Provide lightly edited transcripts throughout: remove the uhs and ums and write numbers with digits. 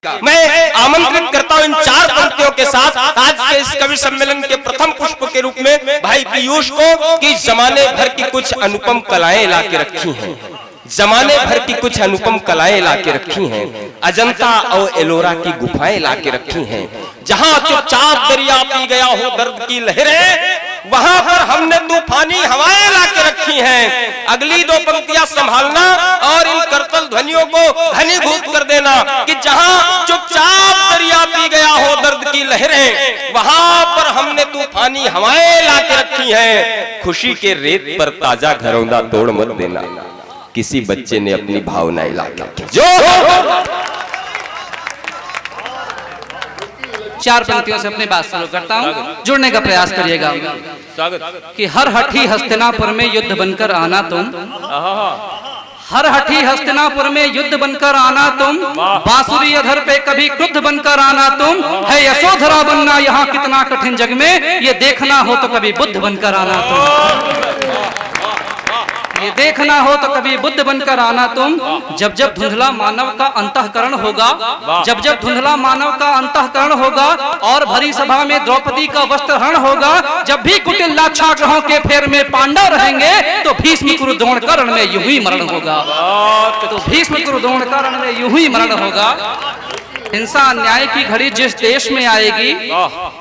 मैं आमंत्रित करता हूं इन चार पंक्तियों के साथ आज के इस कवि सम्मेलन के प्रथम पुष्प के रूप में भाई पीयूष को कि जमाने भर की कुछ अनुपम कलाएं ला के रखी हैं, जमाने भर की कुछ अनुपम कलाएं ला के रखी हैं, अजंता और एलोरा की गुफाएं ला के रखी हैं। जहां चुपचाप दरिया पी गया हो दर्द की लहरें, वहां पर हमने तूफानी हवाएं ला के रखी हैं। अगली दो पंक्तियां संभालना और इन करतल ध्वनियों को घनीभूत कर देना कि जहां चुपचाप दरिया पी गया हो दर्द की लहरें, वहां पर हमने तूफानी हवाएं ला के रखी हैं। खुशी के रेत पर ताजा घरौंदा तोड़ मत देना, किसी बच्चे ने अपनी भावनाएं ला के जो चार पंक्तियों से अपनी बात शुरू करता हूँ, जुड़ने का प्रयास करिएगा कि हर हठी हस्तिनापुर में युद्ध बनकर आना तुम, हर हठी हस्तिनापुर में युद्ध बनकर आना तुम, बांसुरी अधर पे कभी क्रुद्ध बनकर आना तुम, है यशोधरा बनना यहाँ कितना कठिन जग में, ये देखना हो तो कभी बुद्ध बनकर आना तुम, ये देखना हो तो कभी बुद्ध बनकर आना तुम। जब जब धुंधला मानव का अंतःकरण होगा, जब जब धुंधला मानव का अंतःकरण होगा और भरी सभा में द्रौपदी का वस्त्र हरण होगा, जब भी कुटिल लाक्षाग्रहों के फेर में पांडव रहेंगे तो भीष्म कुरु द्रोण कर्ण में यूं ही मरण होगा, तो भीष्म कुरु द्रोण कर्ण में यूं ही मरण होगा। हिंसा अन्याय की घड़ी जिस देश में आएगी,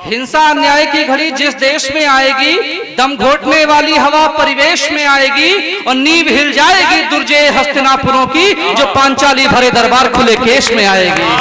हिंसा अन्याय की घड़ी जिस देश में आएगी, दम घोटने वाली हवा परिवेश में आएगी और नींव हिल जाएगी दुर्जय हस्तिनापुरों की, जो पांचाली भरे दरबार खुले केश में आएगी।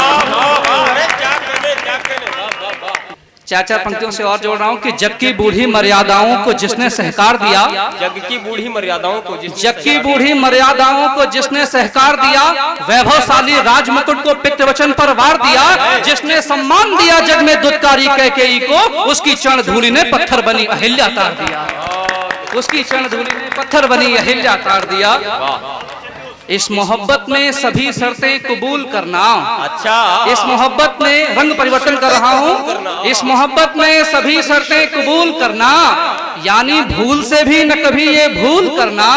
चार चार पंक्तियों से और जोड़ रहा हूं कि जग की बूढ़ी मर्यादाओं को जिसने सहकार दिया, जग की बूढ़ी मर्यादाओं को जग की बूढ़ी मर्यादाओं को जिसने सहकार दिया, वैभवशाली राजमुकुट को पितृवचन पर वार दिया, जिसने सम्मान दिया जग में दुत्कारी कैकेयी को, उसकी चरण धूलि ने पत्थर बनी अहिल्या तार दिया, उसकी चरण धूलि ने पत्थर बनी अहिल्या तार दिया। इस मोहब्बत में सभी शर्तें कबूल करना, अच्छा इस मोहब्बत में रंग परिवर्तन कर रहा हूँ, इस मोहब्बत में सभी शर्तें कबूल करना, यानी भूल से भी न कभी ये भूल करना,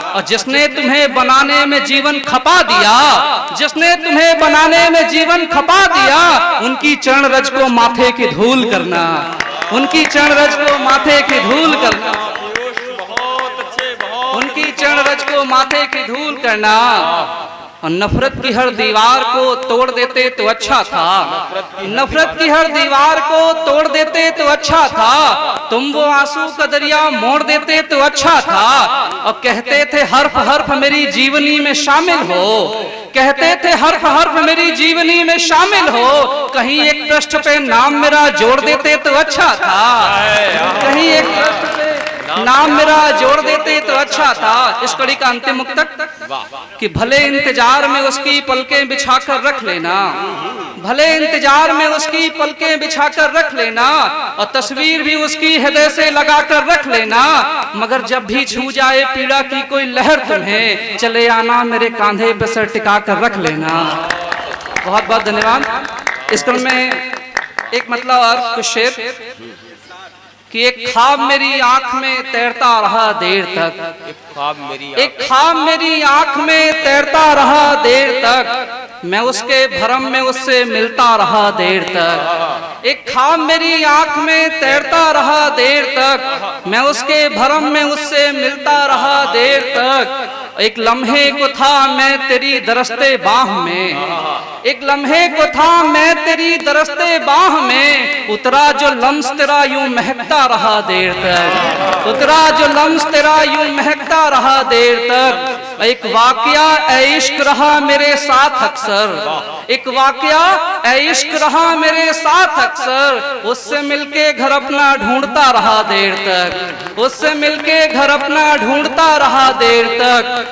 और जिसने तुम्हें बनाने में जीवन खपा दिया, जिसने तुम्हें बनाने में जीवन खपा दिया, उनकी चरण रज को माथे की धूल करना, उनकी चरण रज को माथे की धूल करना, उनकी चरण रज को माथे की धूल करना। और नफरत की हर दीवार को तोड़ देते तो अच्छा था, नफरत की हर दीवार को तोड़ देते तो अच्छा था, तुम वो आंसू का दरिया मोड़ देते तो अच्छा था। और कहते थे हर्फ हर्फ मेरी जीवनी में शामिल हो, कहते थे हर्फ हर्फ मेरी जीवनी में शामिल हो, कहीं एक पृष्ठ पे नाम मेरा जोड़ देते तो अच्छा था, कहीं एक पृष्ठ पे नाम मेरा जोड़ देते तो अच्छा था। इस कड़ी का अंतिम मुक्तक कि भले इंतजार में उसकी पलकें बिछाकर रख लेना, भले इंतजार में उसकी पलकें बिछाकर रख लेना, और तस्वीर भी उसकी हृदय से लगाकर रख लेना, मगर जब भी छू जाए पीड़ा की कोई लहर तुम्हें, चले आना मेरे कांधे पे सर टिका कर रख लेना। बहुत बहुत धन्यवाद। इस क्रम में एक मतलब और कुछ शेर कि एक ख्वाब मेरी आंख में तैरता रहा देर तक, एक ख्वाब मेरी आंख में तैरता रहा देर तक, मैं उसके भरम में उससे मिलता रहा देर तक, एक ख्वाब मेरी आंख में तैरता रहा देर तक, मैं उसके भरम में उससे मिलता रहा देर तक। एक लम्हे को था मैं तेरी दरस्ते बाह में, एक लम्हे को था मैं तेरी दरस्ते बाह में, उतरा जो लम्स तेरा यूं महकता रहा देर तक, उतरा जो लम्स तेरा यूं महकता रहा देर तक। एक वाकया ए इश्क रहा मेरे साथ अक्सर, एक वाकया ए इश्क रहा मेरे साथ अक्सर, उससे मिलके घर अपना ढूंढता रहा देर तक, उससे मिलके घर अपना ढूंढता रहा देर तक।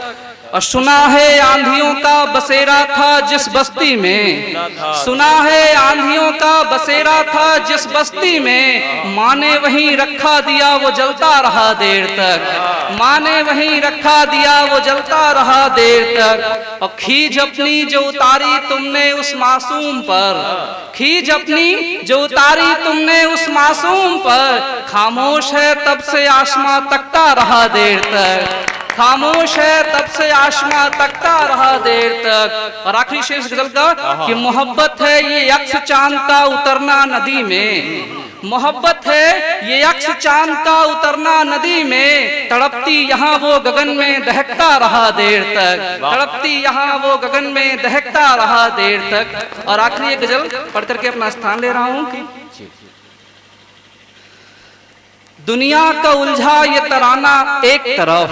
और सुना है आंधियों का बसेरा था जिस बस्ती में, सुना है आंधियों का बसेरा था जिस बस्ती में, माँ ने वहीं रखा दिया वो जलता रहा देर तक, माँ ने वहीं रखा दिया वो जलता रहा देर तक। और खींच अपनी जो उतारी तुमने उस मासूम पर, खींच अपनी जो उतारी तुमने उस मासूम पर, खामोश है तब से आसमां तकता रहा देर तक, खामोश है तब से आसमां तकता रहा देर तक। और आखिरी शेर इस गजल का कि मोहब्बत है ये अक्स चांद का उतरना नदी में, मोहब्बत है ये अक्स चांद का उतरना नदी में, तड़पती यहाँ वो गगन में दहकता रहा देर तक, तड़पती यहाँ वो गगन में दहकता रहा देर तक। और आखिरी एक गजल पढ़ करके अपना स्थान ले रहा हूं कि दुनिया का उलझा ये तराना एक तरफ,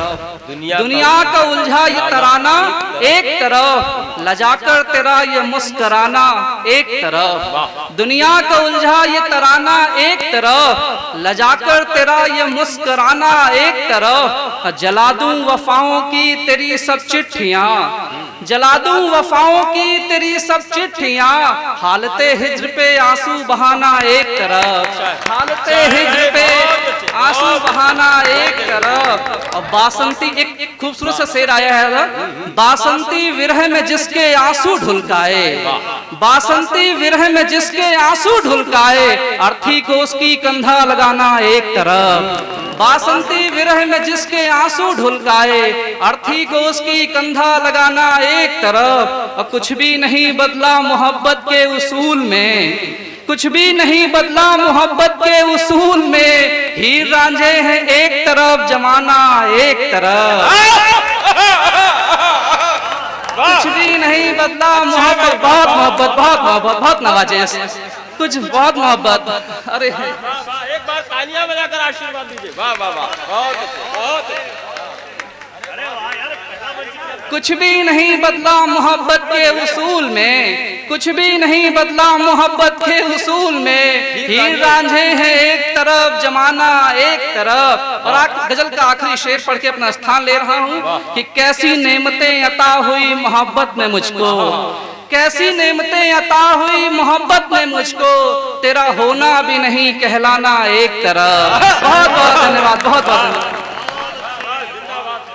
दुनिया का उलझा ये तराना एक तरफ, लजाकर तेरा ये मुस्कराना एक तरफ, दुनिया का उलझा ये तराना एक तरफ, लजाकर तेरा ये मुस्कराना एक तरफ, जला दूं वफाओं की तेरी सब चिट्ठियां, जला दूं वफाओं की तेरी सब चिट्ठियां, हालते हिज्र पे आंसू बहाना एक तरफ, हालते हिज्र पे आंसू बहाना एक तरफ। और बासंती एक खूबसूरत सा शेर आया है, बासंती विरह में जिसके आंसू ढुलकाए, बासंती विरह में जिसके आंसू ढुलकाए, अर्थी को उसकी कंधा लगाना एक तरफ, बासंती विरह में जिसके आंसू ढुलकाए, अर्थी को उसकी कंधा लगाना एक तरफ। और कुछ भी नहीं बदला मोहब्बत के उसूल में, कुछ भी नहीं बदला मोहब्बत के उसूल में, हीर रांझे हैं एक तरफ जमाना एक तरफ, कुछ भी नहीं बदला मोहब्बत, बहुत मोहब्बत, बहुत मोहब्बत, बहुत नवाजे, कुछ बहुत मोहब्बत। अरे एक बार तालियां बजाकर आशीर्वाद दीजिए। वाह वाह वाह, बहुत बहुत। कुछ भी नहीं बदला मोहब्बत के उसूल में, कुछ भी नहीं बदला मोहब्बत के उसूल में, हीर रांझे हैं एक तरफ जमाना एक तरफ। और गजल का आखिरी शेर पढ़ के अपना स्थान ले रहा हूँ कि कैसी नेमतें अता हुई मोहब्बत में मुझको, कैसी नेमतें अता हुई मोहब्बत में मुझको, तेरा होना भी नहीं कहलाना एक तरफ। बहुत बहुत धन्यवाद, बहुत बहुत।